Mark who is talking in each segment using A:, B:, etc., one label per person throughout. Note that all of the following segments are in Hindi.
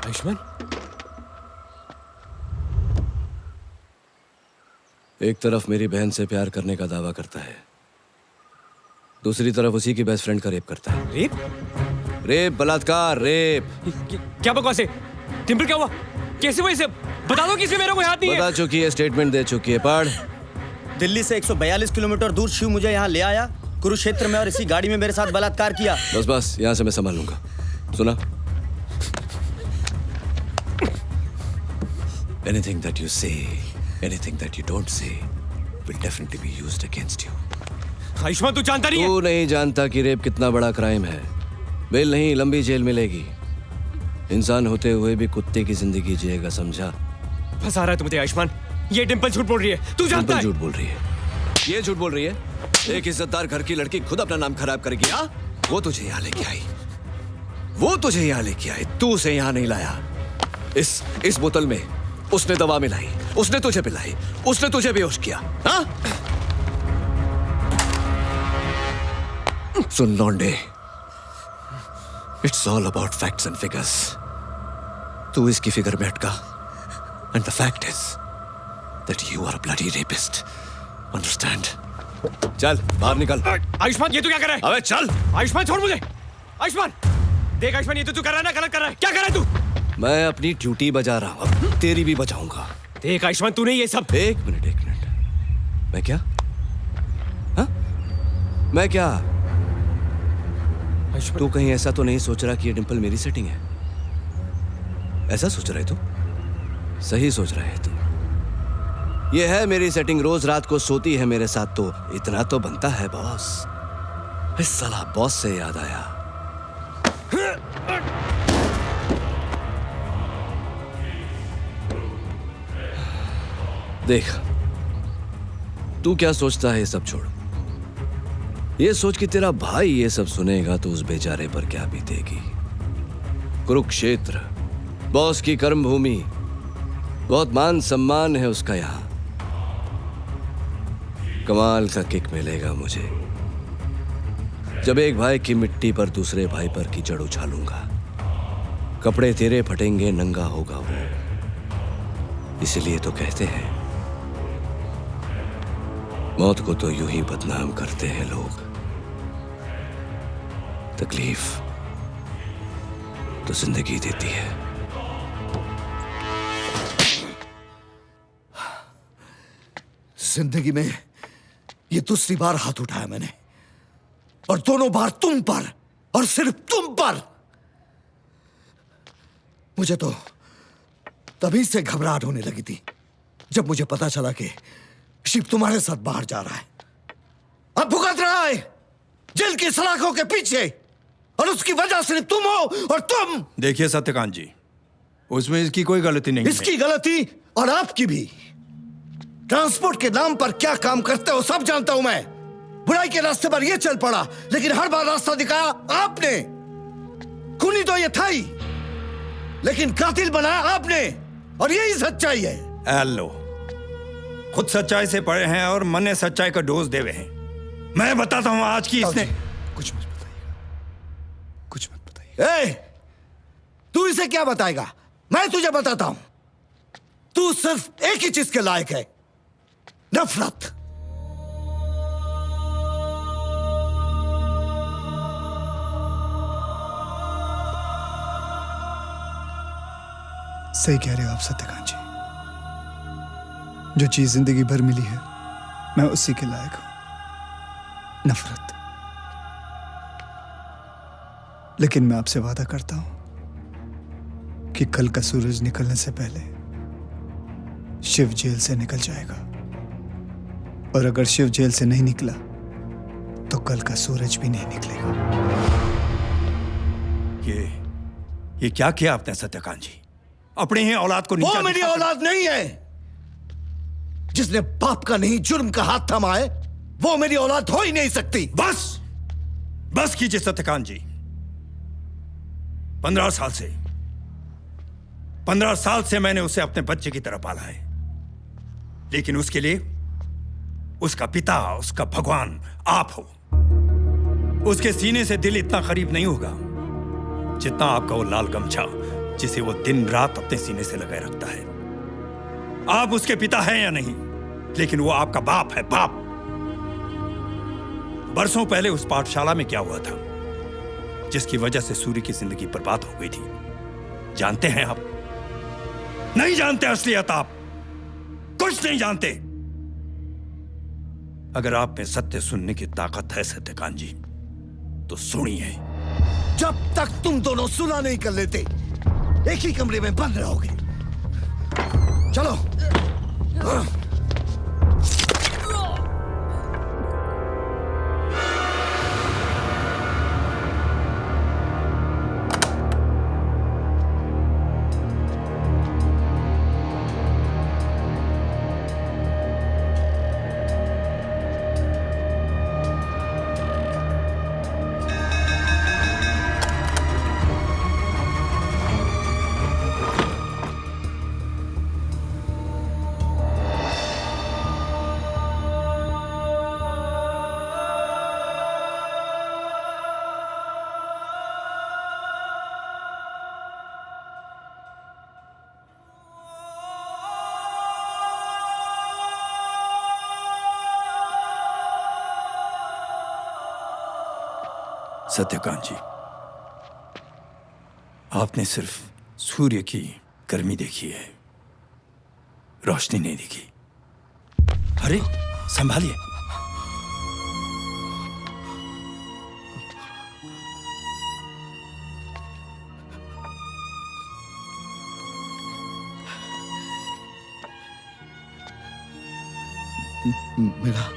A: आयुष्मान,
B: एक तरफ मेरी बहन से प्यार करने का दावा करता है, दूसरी तरफ उसी की बेस्ट फ्रेंड का रेप करता है।
A: रेप?
B: रेप, बलात्कार, रेप।
A: क्या बकवास है? डिंपल क्या हुआ? कैसे हुआ इसे? बता दो, किसी मेरा कोई हाथ नहीं है।
B: बता चुकी है, स्टेटमेंट दे चुकी है। पढ़।
C: दिल्ली से 142 किलोमीटर दूर शिव मुझे यहाँ ले आया, कुरुक्षेत्र में, और इसी गाड़ी में मेरे साथ बलात्कार किया।
B: बस बस, यहाँ से मैं संभाल लूंगा। सुना? Anything that you say, anything that you don't say, will definitely be used against you.
A: Ayushman, तू जानता नहीं है?
B: तू नहीं जानता कि रेप कितना बड़ा क्राइम है। बेल नहीं, लंबी जेल मिलेगी। इंसान होते हुए भी कुत्ते की जिंदगी जिएगा, समझा?
A: फंसा रहा है तू मुझे आयुष्मान। ये डिंपल झूठ बोल रही है, तू जानता है?
B: झूठ बोल रही है। ये झूठ बोल रही है। एक इज्जतदार घर की लड़की खुद अपना नाम खराब करेगी। हाँ? वो तुझे यहाँ लेके आई, वो तुझे यहाँ लेके आई, तू उसे यहाँ नहीं लाया। इस बोतल में उसने दवा मिलाई, उसने तुझे पिलाई, उसने तुझे बेहोश किया। हाँ? सुन लौंडे, it's all about facts and figures. तू इसकी फिगर में अटका, and the fact is that you are a bloody rapist. Understand? चल बाहर निकल।
A: आयुष्मान, ये तू क्या कर रहा है?
B: अबे चल।
A: आयुष्मान, छोड़ मुझे। आयुष्मान, देख आयुष्मान, ये तो तू कर रहा है ना, गलत कर रहा है। क्या कर रहा है तू?
B: मैं अपनी ड्यूटी बजा रहा हूं, अब तेरी भी बजाऊंगा।
A: देख आयुष्मान, तूने ये सब।
B: एक मिनट। मैं क्या? हाँ? मैं क्या?
A: आयुष्मान,
B: तू कहीं ऐसा तो नहीं सोच रहा कि ये डिंपल मेरी सेटिंग है? ऐसा सोच रहा है तू? सही सोच रहा है तू। ये है मेरी सेटिंग, रोज रात को सोती है मेरे साथ, तो इतना तो बनता है बॉस। इस साला बॉस से याद आया, देख तू क्या सोचता है, ये सब छोड़। ये सोच कि तेरा भाई ये सब सुनेगा तो उस बेचारे पर क्या बीतेगी। कुरुक्षेत्र, बॉस की कर्म भूमि, बहुत मान सम्मान है उसका यहाँ। कमाल का किक मिलेगा मुझे जब एक भाई की मिट्टी पर दूसरे भाई पर कीचड़ उछालूंगा। कपड़े तेरे फटेंगे, नंगा होगा वो। इसलिए तो कहते हैं मौत को तो यूं ही बदनाम करते हैं लोग, तकलीफ तो जिंदगी देती है।
D: जिंदगी में ये दूसरी बार हाथ उठाया मैंने, और दोनों बार तुम पर, और सिर्फ तुम पर। मुझे तो तभी से घबराहट होने लगी थी जब मुझे पता चला कि शिव तुम्हारे साथ बाहर जा रहा है। अब भुगत रहा है जेल की सलाखों के पीछे, और उसकी वजह से तुम हो और तुम।
E: देखिए सत्यकांत जी, उसमें इसकी कोई गलती नहीं है।
D: इसकी गलती और आपकी भी। ट्रांसपोर्ट के नाम पर क्या काम करते हो सब जानता हूं मैं। बुराई के रास्ते पर यह चल पड़ा, लेकिन हर बार रास्ता दिखाया आपने। खूनी तो ये था ही, लेकिन कातिल बनाया आपने, और यही सच्चाई है।
E: हेलो, खुद सच्चाई से पड़े हैं और मन ने सच्चाई का डोज देवे हैं। मैं बताता हूं आज की इसने।
D: कुछ मत बताइएगा, कुछ मत बताइएगा। तू इसे क्या बताएगा? मैं तुझे बताता हूं। तू सिर्फ एक ही चीज के लायक है, नफरत।
F: सही कह रहे हो आप सत्यकांत जी। जो चीज जिंदगी भर मिली है, मैं उसी के लायक हूं, नफरत। लेकिन मैं आपसे वादा करता हूं कि कल का सूरज निकलने से पहले शिव जेल से निकल जाएगा, और अगर शिव जेल से नहीं निकला तो कल का सूरज भी नहीं निकलेगा।
E: ये क्या किया आपने सत्यकांत जी? अपने ही औलाद को नीचा
D: वो मेरी औलाद नहीं है। जिसने बाप का नहीं जुर्म का हाथ थामा है, वो मेरी औलाद हो ही नहीं सकती।
E: बस कीजिए सत्यकांत जी। 15 साल से मैंने उसे अपने बच्चे की तरह पाला है, लेकिन उसके लिए उसका पिता, उसका भगवान आप हो। उसके सीने से दिल इतना करीब नहीं होगा जितना आपका वो लाल गमछा जिसे वो दिन रात अपने सीने से लगाए रखता है। आप उसके पिता हैं या नहीं, लेकिन वो आपका बाप है, बाप। बरसों पहले उस पाठशाला में क्या हुआ था जिसकी वजह से सूर्य की जिंदगी बर्बाद हो गई थी, जानते हैं आप? नहीं जानते असलियत, आप कुछ नहीं जानते। अगर आप में सत्य सुनने की ताकत है सत्यकांत जी, तो सुनिए।
D: जब तक तुम दोनों सुना नहीं कर लेते, एक ही कमरे में बंद रहोगे। चलो।
E: सत्यकांत जी, आपने सिर्फ सूर्य की गर्मी देखी है, रोशनी नहीं देखी। अरे संभालिए।
D: मेरा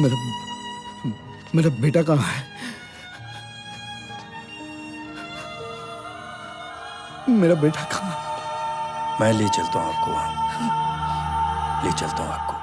D: मेरा मेरा बेटा कहाँ है? मेरा बेटा कहाँ है?
E: मैं ले चलता हूं आपको वहां, ले चलता हूं आपको।